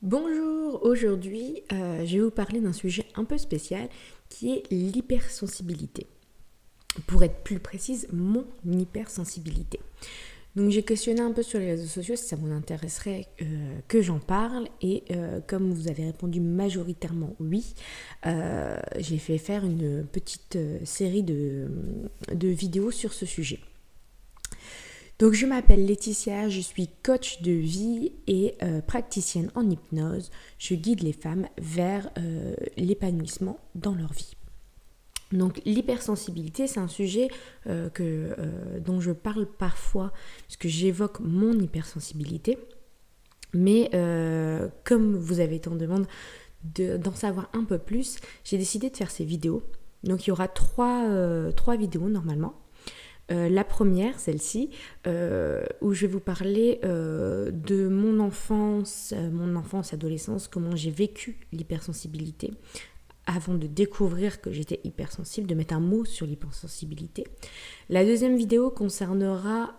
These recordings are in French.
Bonjour, aujourd'hui je vais vous parler d'un sujet un peu spécial qui est l'hypersensibilité. Pour être plus précise, mon hypersensibilité. Donc j'ai questionné un peu sur les réseaux sociaux si ça vous intéresserait que j'en parle et comme vous avez répondu majoritairement oui, j'ai fait faire une petite série de vidéos sur ce sujet. Donc je m'appelle Laetitia, je suis coach de vie et praticienne en hypnose. Je guide les femmes vers l'épanouissement dans leur vie. Donc l'hypersensibilité, c'est un sujet dont je parle parfois parce que j'évoque mon hypersensibilité. Mais comme vous avez été en demande d'en savoir un peu plus, j'ai décidé de faire ces vidéos. Donc il y aura trois vidéos normalement. La première, celle-ci, où je vais vous parler de mon enfance, adolescence, comment j'ai vécu l'hypersensibilité avant de découvrir que j'étais hypersensible, de mettre un mot sur l'hypersensibilité. La deuxième vidéo concernera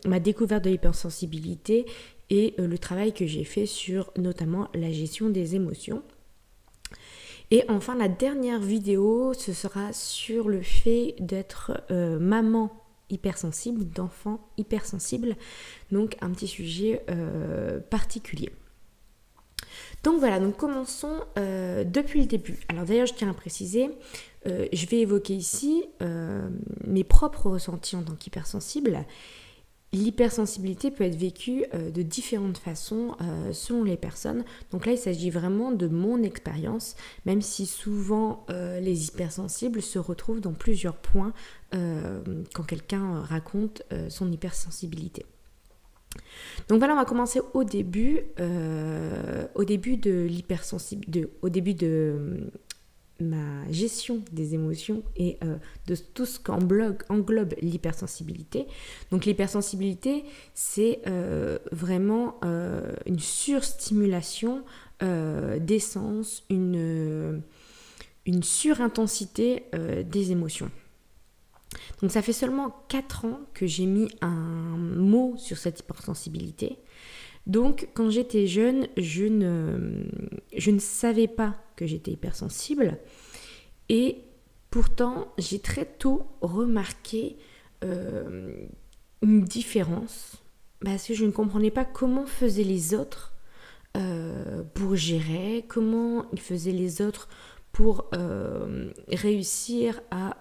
ma découverte de l'hypersensibilité et le travail que j'ai fait sur notamment la gestion des émotions. Et enfin, la dernière vidéo, ce sera sur le fait d'être maman hypersensible, d'enfant hypersensible, donc un petit sujet particulier. Donc voilà, donc commençons depuis le début. Alors d'ailleurs, je tiens à préciser, je vais évoquer ici mes propres ressentis en tant qu'hypersensible. L'hypersensibilité peut être vécue de différentes façons selon les personnes. Donc là, il s'agit vraiment de mon expérience, même si souvent les hypersensibles se retrouvent dans plusieurs points quand quelqu'un raconte son hypersensibilité. Donc voilà, on va commencer au début de l'hypersensibilité, au début de ma gestion des émotions et de tout ce qu'englobe l'hypersensibilité. Donc l'hypersensibilité, c'est vraiment une surstimulation des sens, une surintensité des émotions. Donc ça fait seulement 4 ans que j'ai mis un mot sur cette hypersensibilité. Donc quand j'étais jeune, je ne savais pas que j'étais hypersensible. Et pourtant, j'ai très tôt remarqué une différence. Parce que je ne comprenais pas comment faisaient les autres pour gérer, comment ils faisaient les autres pour réussir à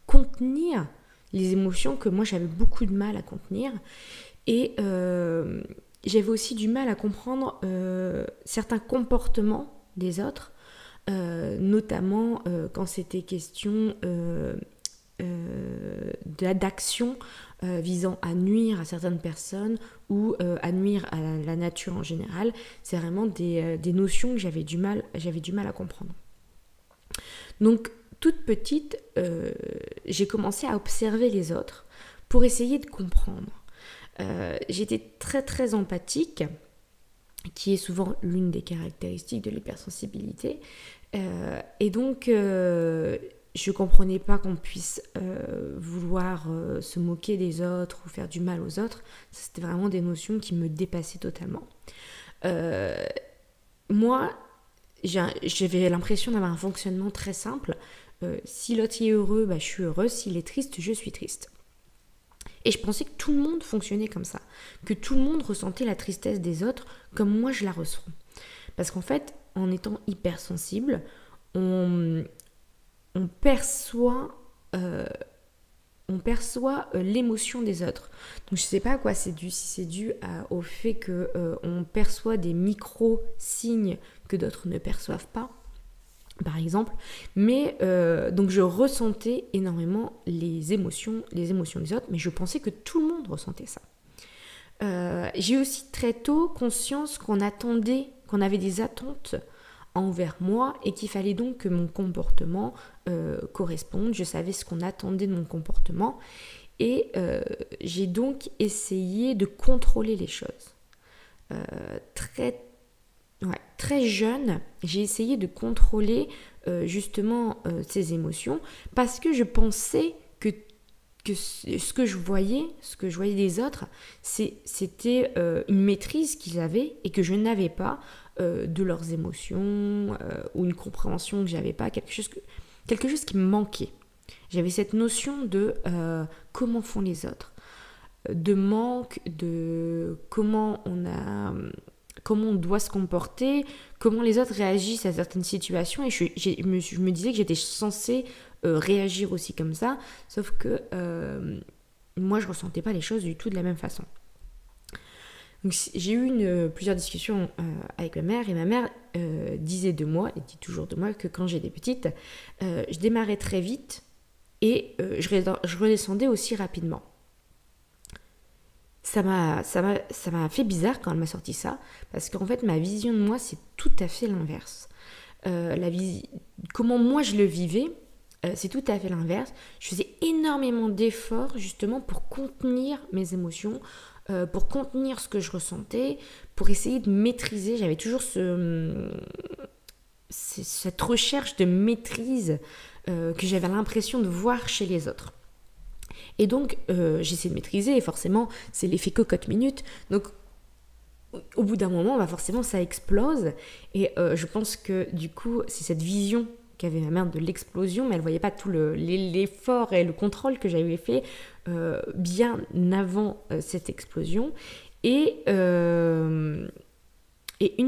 contenir les émotions que moi j'avais beaucoup de mal à contenir. Et j'avais aussi du mal à comprendre certains comportements des autres, notamment quand c'était question d'action visant à nuire à certaines personnes ou à nuire à la nature en général. C'est vraiment des notions que j'avais du mal à comprendre. Donc, toute petite, j'ai commencé à observer les autres pour essayer de comprendre. J'étais très très empathique, qui est souvent l'une des caractéristiques de l'hypersensibilité. Et donc, je comprenais pas qu'on puisse vouloir se moquer des autres ou faire du mal aux autres. C'était vraiment des notions qui me dépassaient totalement. Moi, j'avais l'impression d'avoir un fonctionnement très simple. Si l'autre est heureux, je suis heureuse. S'il est triste, je suis triste. Et je pensais que tout le monde fonctionnait comme ça, que tout le monde ressentait la tristesse des autres comme moi je la ressens. Parce qu'en fait, en étant hypersensible, on perçoit l'émotion des autres. Donc je sais pas à quoi c'est dû, si c'est dû au fait qu'on perçoit des micro-signes que d'autres ne perçoivent pas, par exemple, mais donc je ressentais énormément les émotions des autres, mais je pensais que tout le monde ressentait ça. J'ai aussi très tôt conscience qu'on avait des attentes envers moi et qu'il fallait donc que mon comportement corresponde. Je savais ce qu'on attendait de mon comportement et j'ai donc essayé de contrôler les choses. Très jeune, j'ai essayé de contrôler justement ces émotions parce que je pensais ce que je voyais des autres, c'était une maîtrise qu'ils avaient et que je n'avais pas de leurs émotions ou une compréhension que j'avais pas, quelque chose qui me manquait. J'avais cette notion de comment font les autres, de manque, de comment on doit se comporter, comment les autres réagissent à certaines situations. Et je me disais que j'étais censée réagir aussi comme ça, sauf que moi, je ne ressentais pas les choses du tout de la même façon. Donc, j'ai eu plusieurs discussions avec ma mère, et ma mère disait de moi, et dit toujours de moi, que quand j'étais petite, je démarrais très vite et je redescendais aussi rapidement. Ça m'a fait bizarre quand elle m'a sorti ça, parce qu'en fait, ma vision de moi, c'est tout à fait l'inverse. Comment moi je le vivais, c'est tout à fait l'inverse. Je faisais énormément d'efforts justement pour contenir mes émotions, pour contenir ce que je ressentais, pour essayer de maîtriser. J'avais toujours cette recherche de maîtrise que j'avais l'impression de voir chez les autres. Et donc, j'essaie de maîtriser, et forcément, c'est l'effet cocotte-minute. Donc, au bout d'un moment, forcément, ça explose. Et je pense que, du coup, c'est cette vision qu'avait ma mère de l'explosion, mais elle ne voyait pas tout l'effort et le contrôle que j'avais fait bien avant cette explosion. Et une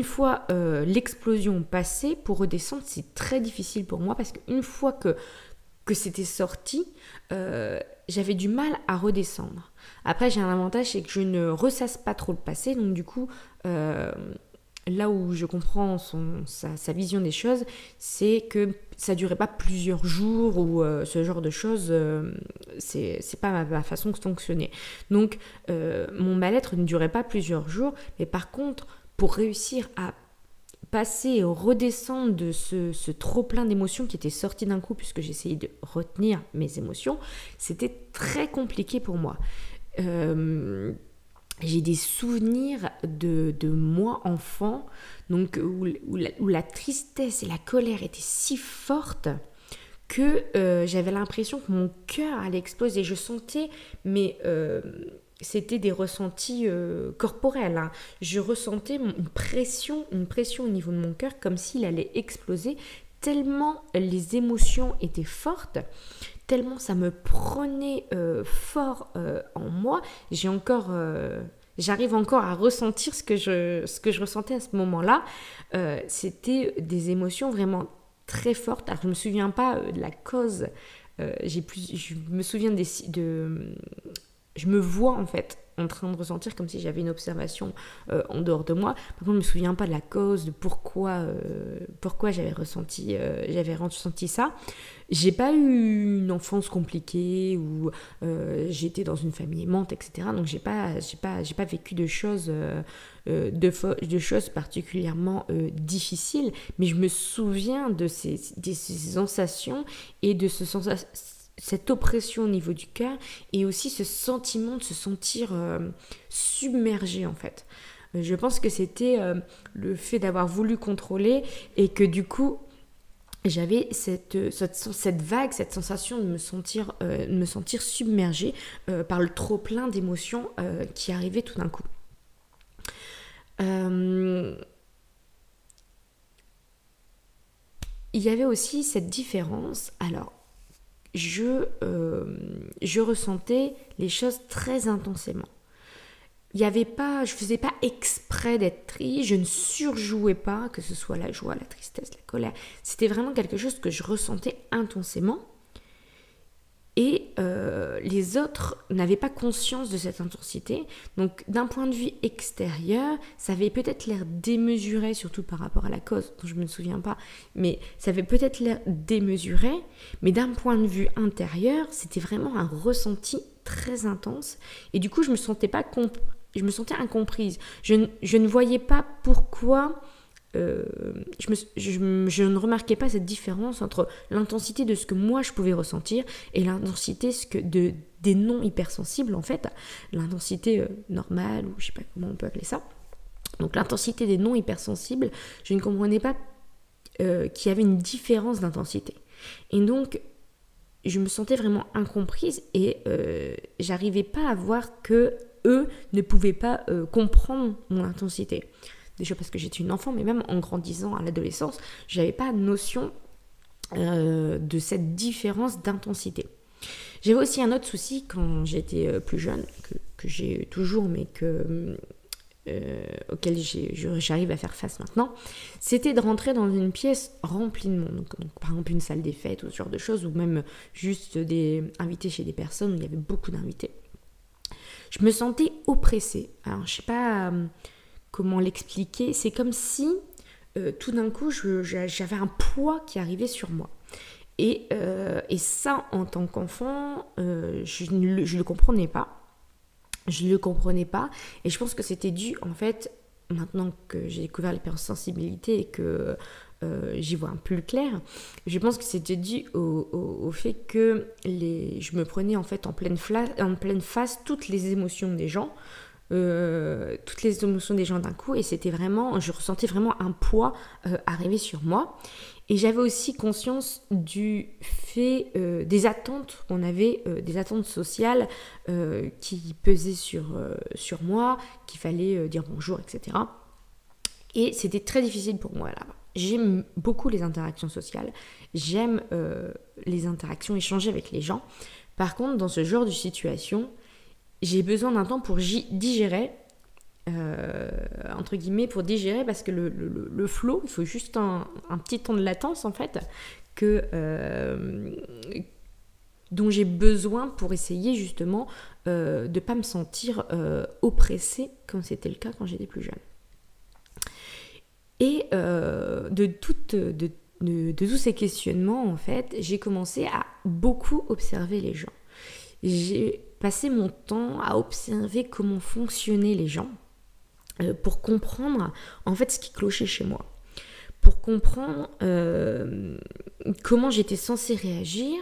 fois l'explosion passée, pour redescendre, c'est très difficile pour moi, parce qu'une fois que c'était sorti, j'avais du mal à redescendre. Après, j'ai un avantage, c'est que je ne ressasse pas trop le passé, donc du coup, là où je comprends sa vision des choses, c'est que ça ne durait pas plusieurs jours ou ce genre de choses, c'est pas ma façon de fonctionner. Donc, mon mal-être ne durait pas plusieurs jours, mais par contre, pour réussir à passer et redescendre de ce trop-plein d'émotions qui était sorti d'un coup, puisque j'essayais de retenir mes émotions, c'était très compliqué pour moi. J'ai des souvenirs de moi enfant, donc où la tristesse et la colère étaient si fortes que j'avais l'impression que mon cœur allait exploser. Je sentais, mais c'était des ressentis corporels, hein. Je ressentais une pression au niveau de mon cœur, comme s'il allait exploser, tellement les émotions étaient fortes, tellement ça me prenait fort en moi. J'arrive encore à ressentir ce que je ressentais à ce moment-là. C'était des émotions vraiment très fortes. Alors, je ne me souviens pas de la cause. Je me souviens je me vois en fait en train de ressentir comme si j'avais une observation en dehors de moi. Par contre, je ne me souviens pas de la cause, de pourquoi j'avais ressenti ça. J'ai pas eu une enfance compliquée où j'étais dans une famille aimante, etc. Donc j'ai pas vécu de choses particulièrement difficiles, mais je me souviens de ces sensations et de cette oppression au niveau du cœur, et aussi ce sentiment de se sentir submergé en fait. Je pense que c'était le fait d'avoir voulu contrôler, et que du coup j'avais cette vague, cette sensation de me sentir submergée par le trop plein d'émotions qui arrivaient tout d'un coup. Il y avait aussi cette différence. Alors, je ressentais les choses très intensément. Je faisais pas exprès d'être triste, je ne surjouais pas, que ce soit la joie, la tristesse, la colère. C'était vraiment quelque chose que je ressentais intensément. Et les autres n'avaient pas conscience de cette intensité. Donc d'un point de vue extérieur, ça avait peut-être l'air démesuré, surtout par rapport à la cause, dont je ne me souviens pas, mais ça avait peut-être l'air démesuré, mais d'un point de vue intérieur, c'était vraiment un ressenti très intense. Et du coup, je me sentais incomprise. Je ne voyais pas pourquoi... je ne remarquais pas cette différence entre l'intensité de ce que moi je pouvais ressentir et l'intensité des non hypersensibles, en fait, l'intensité normale, ou je sais pas comment on peut appeler ça. Donc l'intensité des non hypersensibles, je ne comprenais pas qu'il y avait une différence d'intensité. Et donc je me sentais vraiment incomprise et j'arrivais pas à voir que eux ne pouvaient pas comprendre mon intensité. Déjà parce que j'étais une enfant, mais même en grandissant à l'adolescence, j'avais pas notion de cette différence d'intensité. J'avais aussi un autre souci quand j'étais plus jeune, que j'ai toujours, mais auquel j'arrive à faire face maintenant, c'était de rentrer dans une pièce remplie de monde. Donc, par exemple une salle des fêtes ou ce genre de choses, ou même juste des invités chez des personnes où il y avait beaucoup d'invités. Je me sentais oppressée. Alors je sais pas comment l'expliquer, c'est comme si tout d'un coup j'avais un poids qui arrivait sur moi. Et ça, en tant qu'enfant, je ne le comprenais pas. Je ne le comprenais pas. Et je pense que c'était dû, en fait, maintenant que j'ai découvert l'hypersensibilité et que j'y vois un peu plus clair, je pense que c'était dû au fait que je me prenais en fait en pleine face toutes les émotions des gens. Toutes les émotions des gens d'un coup, et c'était vraiment, je ressentais vraiment un poids arriver sur moi. Et j'avais aussi conscience du fait des attentes qu'on avait, des attentes sociales qui pesaient sur moi, qu'il fallait dire bonjour, etc. Et c'était très difficile pour moi là. J'aime beaucoup les interactions sociales, j'aime les interactions échangées avec les gens. Par contre, dans ce genre de situation, j'ai besoin d'un temps pour digérer, entre guillemets, pour digérer, parce que le flow, il faut juste un petit temps de latence, en fait, dont j'ai besoin pour essayer, justement, de ne pas me sentir oppressée, comme c'était le cas quand j'étais plus jeune. Et de tous ces questionnements, en fait, j'ai commencé à beaucoup observer les gens. J'ai passé mon temps à observer comment fonctionnaient les gens pour comprendre en fait ce qui clochait chez moi, pour comprendre comment j'étais censée réagir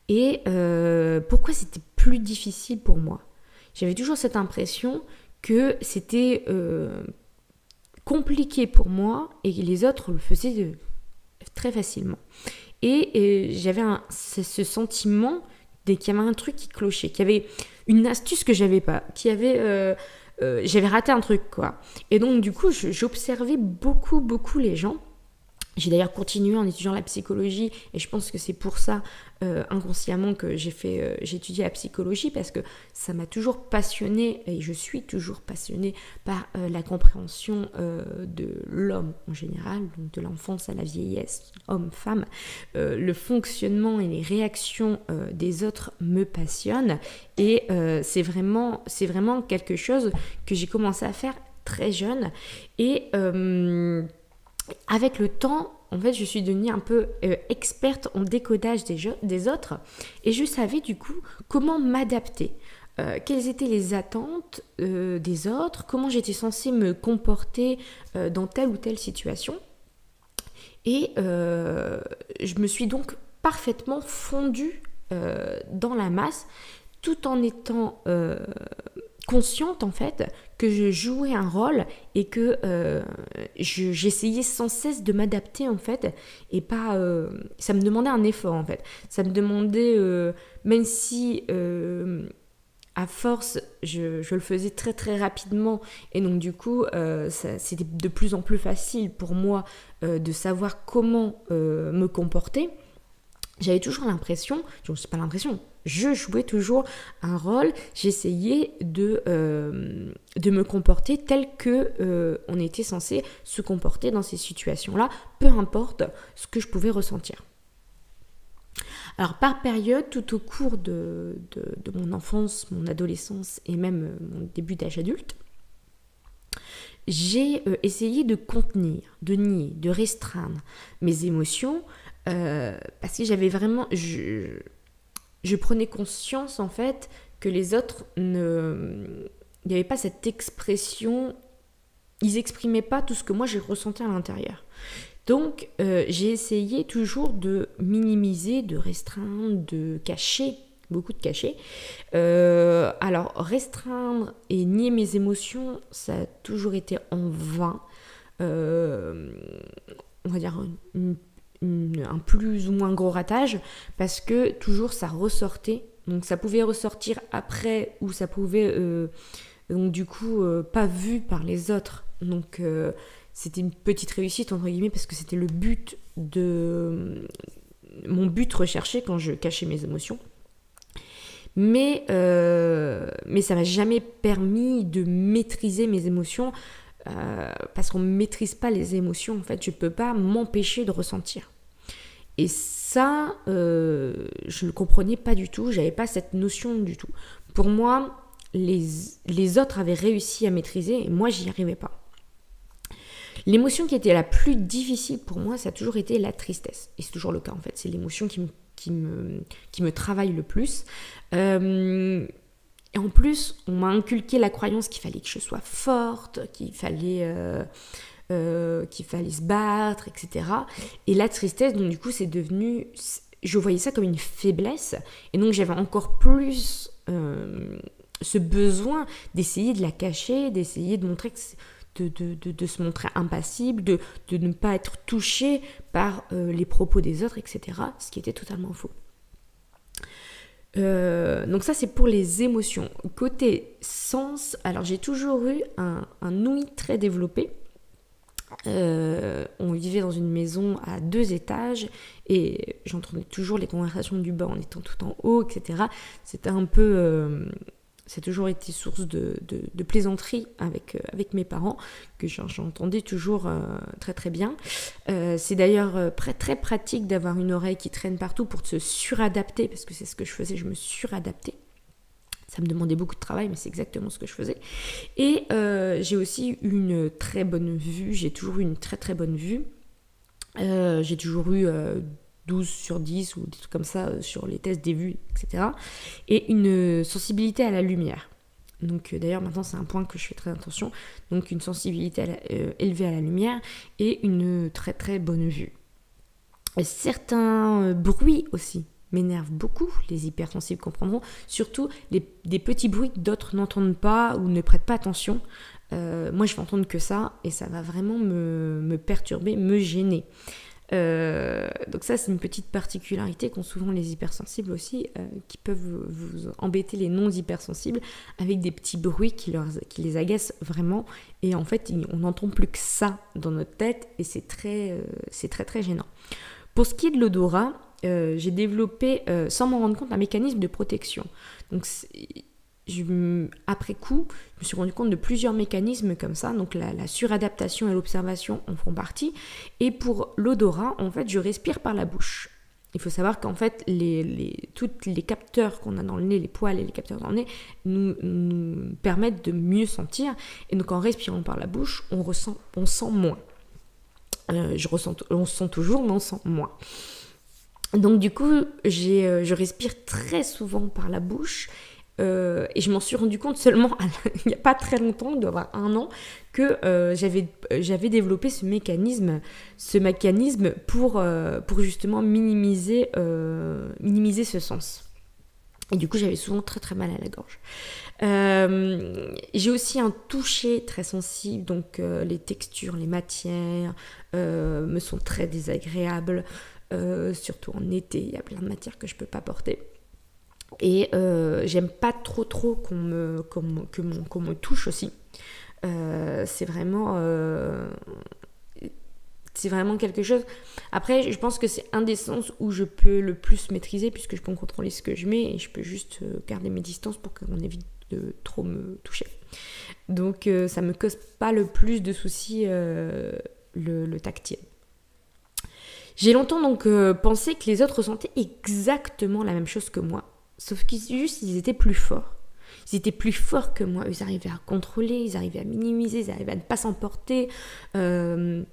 et pourquoi c'était plus difficile pour moi. J'avais toujours cette impression que c'était compliqué pour moi et que les autres le faisaient très facilement. Et j'avais ce sentiment qu'il y avait un truc qui clochait, qu'il y avait une astuce que j'avais pas, j'avais raté un truc, quoi. Et donc du coup, j'observais beaucoup les gens. J'ai d'ailleurs continué en étudiant la psychologie, et je pense que c'est pour ça, inconsciemment, que j'ai étudié la psychologie, parce que ça m'a toujours passionnée, et je suis toujours passionnée par la compréhension de l'homme en général, donc de l'enfance à la vieillesse, homme-femme. Le fonctionnement et les réactions des autres me passionnent, et c'est vraiment quelque chose que j'ai commencé à faire très jeune, et avec le temps, en fait, je suis devenue un peu experte en décodage des autres, et je savais du coup comment m'adapter. Quelles étaient les attentes des autres, comment j'étais censée me comporter dans telle ou telle situation. Et je me suis donc parfaitement fondue dans la masse, tout en étant consciente en fait que je jouais un rôle et que j'essayais sans cesse de m'adapter en fait, et pas ça me demandait un effort en fait, ça me demandait même si à force je le faisais très très rapidement, et donc du coup c'était de plus en plus facile pour moi de savoir comment me comporter. J'avais toujours l'impression, je jouais toujours un rôle, j'essayais de me comporter tel que on était censé se comporter dans ces situations-là, peu importe ce que je pouvais ressentir. Alors par période, tout au cours de mon enfance, mon adolescence et même mon début d'âge adulte, j'ai essayé de contenir, de nier, de restreindre mes émotions, parce que j'avais vraiment, je prenais conscience en fait que les autres il n'y avait pas cette expression, ils n'exprimaient pas tout ce que moi j'ai ressenti à l'intérieur. Donc j'ai essayé toujours de minimiser, de restreindre, de cacher, beaucoup de cacher. Alors restreindre et nier mes émotions, ça a toujours été en vain. On va dire un plus ou moins gros ratage parce que toujours ça ressortait. Donc ça pouvait ressortir après ou ça pouvait donc du coup pas vu par les autres. Donc c'était une petite réussite entre guillemets parce que c'était le but de mon but recherché quand je cachais mes émotions. Mais ça m'a jamais permis de maîtriser mes émotions parce qu'on ne maîtrise pas les émotions. En fait, je ne peux pas m'empêcher de ressentir. Et ça, je ne le comprenais pas du tout. J'avais pas cette notion du tout. Pour moi, les autres avaient réussi à maîtriser et moi, j'y arrivais pas. L'émotion qui était la plus difficile pour moi, ça a toujours été la tristesse. Et c'est toujours le cas en fait. C'est l'émotion qui me travaille le plus. Et en plus, on m'a inculqué la croyance qu'il fallait que je sois forte, qu'il fallait se battre, etc. Et la tristesse, donc du coup, c'est devenu... Je voyais ça comme une faiblesse. Et donc, j'avais encore plus ce besoin d'essayer de la cacher, d'essayer de montrer que... De se montrer impassible, de ne pas être touché par les propos des autres, etc. Ce qui était totalement faux. Donc ça, c'est pour les émotions. Côté sens, alors j'ai toujours eu un ouïe très développé. On vivait dans une maison à 2 étages et j'entendais toujours les conversations du bas en étant tout en haut, etc. C'était un peu... c'est toujours été source de plaisanterie avec mes parents, que j'entendais toujours très très bien. C'est d'ailleurs très pratique d'avoir une oreille qui traîne partout pour se suradapter, parce que c'est ce que je faisais, je me suradaptais. Ça me demandait beaucoup de travail, mais c'est exactement ce que je faisais. Et j'ai aussi une très bonne vue, j'ai toujours eu une très très bonne vue. J'ai toujours eu... 12 sur 10 ou des trucs comme ça sur les tests des vues, etc. Et une sensibilité à la lumière. Donc d'ailleurs maintenant c'est un point que je fais très attention. Donc une sensibilité élevée à la lumière et une très très bonne vue. Certains bruits aussi m'énervent beaucoup, les hypersensibles comprendront. Surtout des petits bruits que d'autres n'entendent pas ou ne prêtent pas attention. Moi je vais entendre que ça et ça va vraiment me perturber, me gêner. Donc ça c'est une petite particularité qu'ont souvent les hypersensibles aussi, qui peuvent vous embêter les non hypersensibles avec des petits bruits qui les agacent vraiment et en fait on n'entend plus que ça dans notre tête et c'est très très gênant. Pour ce qui est de l'odorat, j'ai développé sans m'en rendre compte un mécanisme de protection. Donc après coup, je me suis rendu compte de plusieurs mécanismes comme ça. Donc la suradaptation et l'observation en font partie. Et pour l'odorat, en fait, je respire par la bouche. Il faut savoir qu'en fait, tous les capteurs qu'on a dans le nez, les poils et les capteurs dans le nez, nous permettent de mieux sentir. Et donc en respirant par la bouche, on sent moins. On sent toujours, mais on sent moins. Donc du coup, je respire très souvent par la bouche. Et je m'en suis rendu compte seulement il n'y a pas très longtemps, il doit y avoir 1 an, que j'avais développé ce mécanisme pour justement minimiser ce sens. Et du coup, j'avais souvent très très mal à la gorge. J'ai aussi un toucher très sensible, donc les textures, les matières me sont très désagréables, surtout en été, il y a plein de matières que je ne peux pas porter. Et j'aime pas trop qu'on me touche aussi. C'est vraiment quelque chose. Après, je pense que c'est un des sens où je peux le plus maîtriser puisque je peux contrôler ce que je mets et je peux juste garder mes distances pour qu'on évite de trop me toucher. Donc ça me cause pas le plus de soucis le tactile. J'ai longtemps donc pensé que les autres ressentaient exactement la même chose que moi. Sauf qu'ils étaient plus forts. Ils étaient plus forts que moi. Ils arrivaient à contrôler, ils arrivaient à minimiser, ils arrivaient à ne pas s'emporter. Ils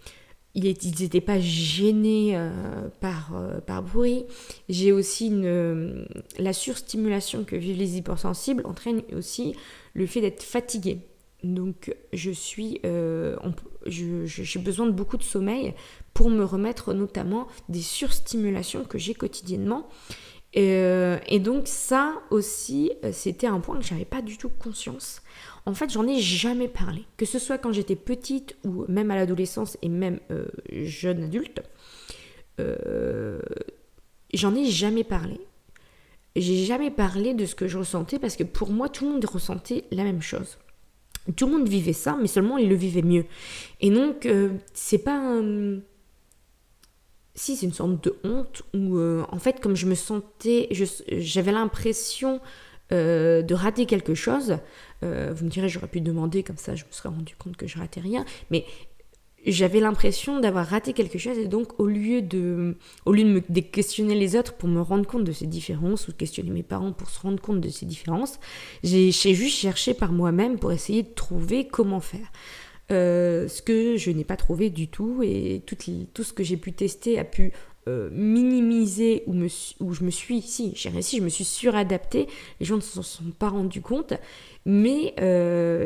n'étaient pas gênés par bruit. J'ai aussi la surstimulation que vivent les hypersensibles entraîne aussi le fait d'être fatigué. Donc j'ai besoin de beaucoup de sommeil pour me remettre notamment des surstimulations que j'ai quotidiennement. Et donc ça aussi, c'était un point que j'avais pas du tout conscience. En fait, j'en ai jamais parlé. Que ce soit quand j'étais petite ou même à l'adolescence et même jeune adulte, j'en ai jamais parlé. J'ai jamais parlé de ce que je ressentais parce que pour moi, tout le monde ressentait la même chose. Tout le monde vivait ça, mais seulement il le vivait mieux. Et donc, c'est pas un... Si, c'est une sorte de honte où, en fait, comme je me sentais... J'avais l'impression de rater quelque chose. Vous me direz, j'aurais pu demander, comme ça, je me serais rendu compte que je ratais rien. Mais j'avais l'impression d'avoir raté quelque chose et donc au lieu de questionner les autres pour me rendre compte de ces différences ou de questionner mes parents pour se rendre compte de ces différences, j'ai juste cherché par moi-même pour essayer de trouver comment faire. Ce que je n'ai pas trouvé du tout et tout ce que j'ai pu tester a pu minimiser où je me suis, si j'ai réussi, je me suis suradaptée, les gens ne s'en sont pas rendus compte, mais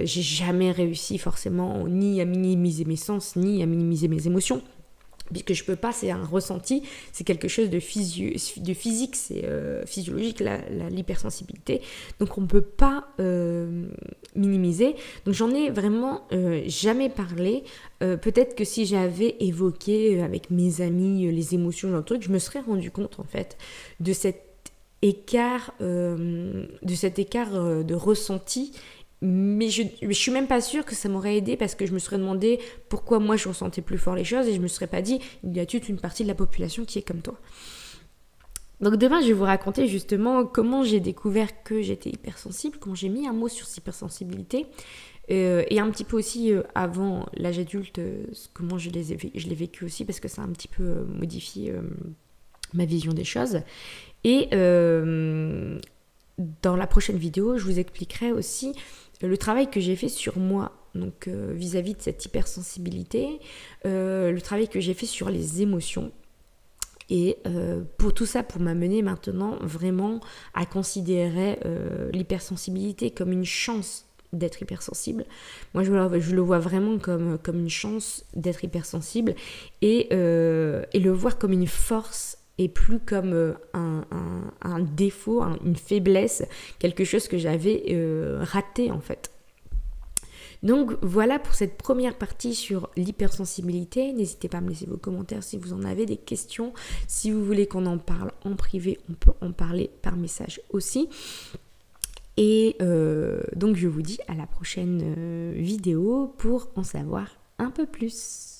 j'ai jamais réussi forcément ni à minimiser mes sens, ni à minimiser mes émotions. Puisque je peux pas, c'est un ressenti, c'est quelque chose de physique, c'est physiologique, l'hypersensibilité. Donc on ne peut pas minimiser. Donc j'en ai vraiment jamais parlé. Peut-être que si j'avais évoqué avec mes amis les émotions, genre truc, je me serais rendu compte en fait de cet écart, de ressenti. Mais je suis même pas sûre que ça m'aurait aidé parce que je me serais demandé pourquoi moi je ressentais plus fort les choses et je me serais pas dit il y a toute une partie de la population qui est comme toi. Donc demain je vais vous raconter justement comment j'ai découvert que j'étais hypersensible, comment j'ai mis un mot sur cette hypersensibilité et un petit peu aussi avant l'âge adulte comment je l'ai vécu aussi parce que ça a un petit peu modifié ma vision des choses. Et dans la prochaine vidéo je vous expliquerai aussi le travail que j'ai fait sur moi, donc vis-à-vis de cette hypersensibilité, le travail que j'ai fait sur les émotions. Et pour tout ça, pour m'amener maintenant vraiment à considérer l'hypersensibilité comme une chance d'être hypersensible. Moi, je le vois vraiment comme une chance d'être hypersensible et le voir comme une force et plus comme un défaut, une faiblesse, quelque chose que j'avais raté en fait. Donc voilà pour cette première partie sur l'hypersensibilité. N'hésitez pas à me laisser vos commentaires si vous en avez des questions. Si vous voulez qu'on en parle en privé, on peut en parler par message aussi. Et donc je vous dis à la prochaine vidéo pour en savoir un peu plus.